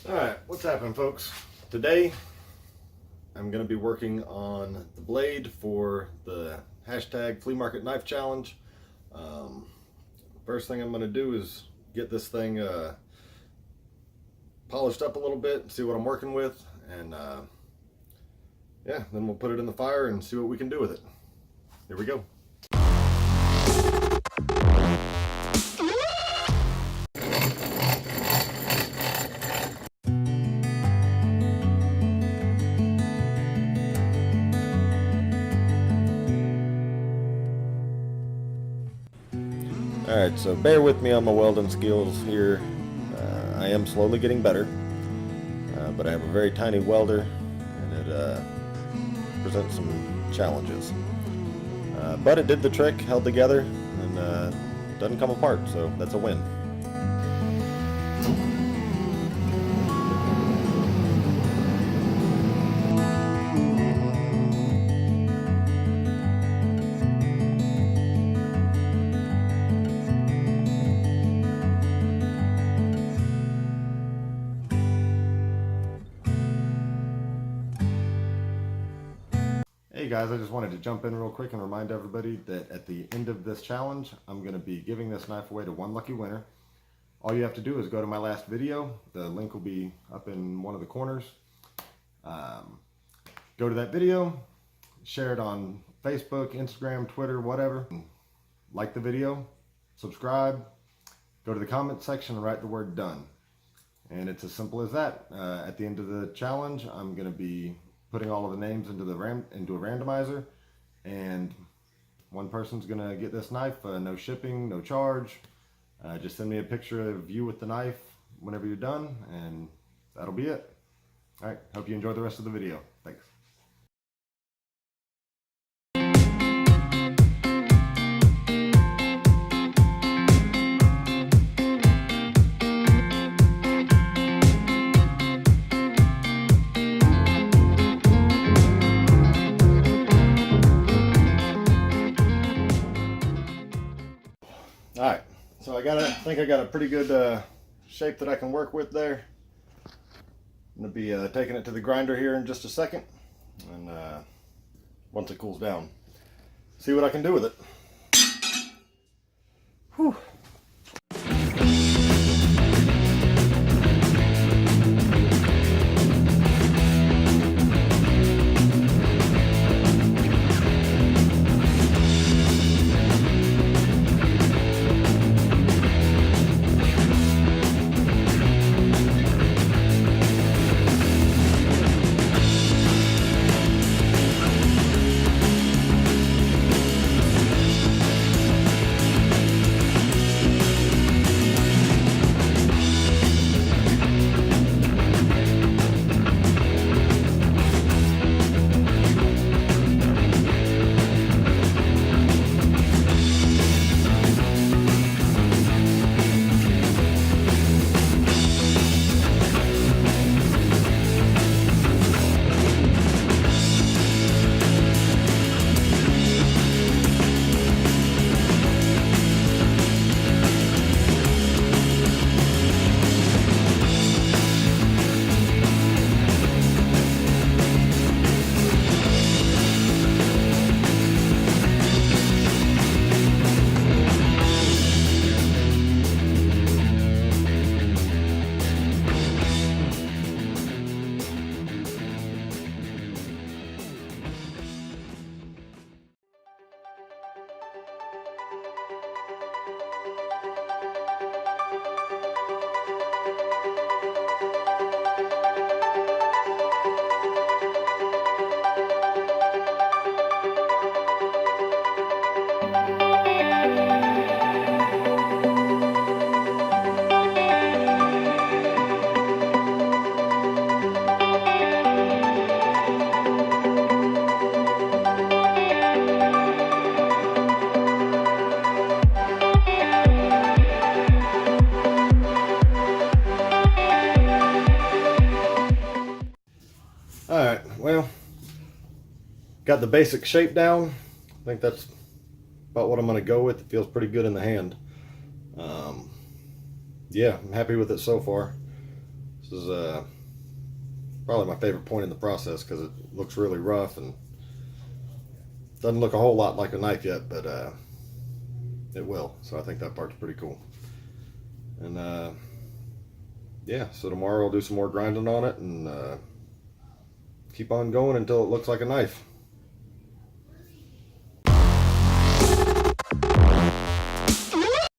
Alright, what's happening, folks? Today I'm going to be working on the blade for the hashtag Flea Market Knife Challenge. First thing I'm going to do is get this thing polished up a little bit, see what I'm working with, and yeah, then we'll put it in the fire and see what we can do with it. Here we go. Alright, so bear with me on my welding skills here. I am slowly getting better, but I have a very tiny welder and it presents some challenges. But it did the trick, held together, and doesn't come apart, so that's a win. Hey guys, I just wanted to jump in real quick and remind everybody that at the end of this challenge, I'm going to be giving this knife away to one lucky winner. All you have to do is go to my last video. The link will be up in one of the corners. Go to that video, share it on Facebook, Instagram, Twitter, whatever. Like the video, subscribe, go to the comment section and write the word done. And it's as simple as that. At the end of the challenge, I'm going to be putting all of the names into a randomizer, and one person's gonna get this knife, no shipping, no charge. Just send me a picture of you with the knife whenever you're done, and that'll be it. All right, hope you enjoy the rest of the video. Thanks. Alright, so I think I got a pretty good shape that I can work with there. I'm going to be taking it to the grinder here in just a second, and once it cools down, see what I can do with it. Whew. Alright, well, got the basic shape down. I think that's about what I'm going to go with. It feels pretty good in the hand. Yeah, I'm happy with it so far. This is probably my favorite point in the process because it looks really rough and doesn't look a whole lot like a knife yet, but it will. So I think that part's pretty cool. And yeah, so tomorrow I'll do some more grinding on it and keep on going until it looks like a knife.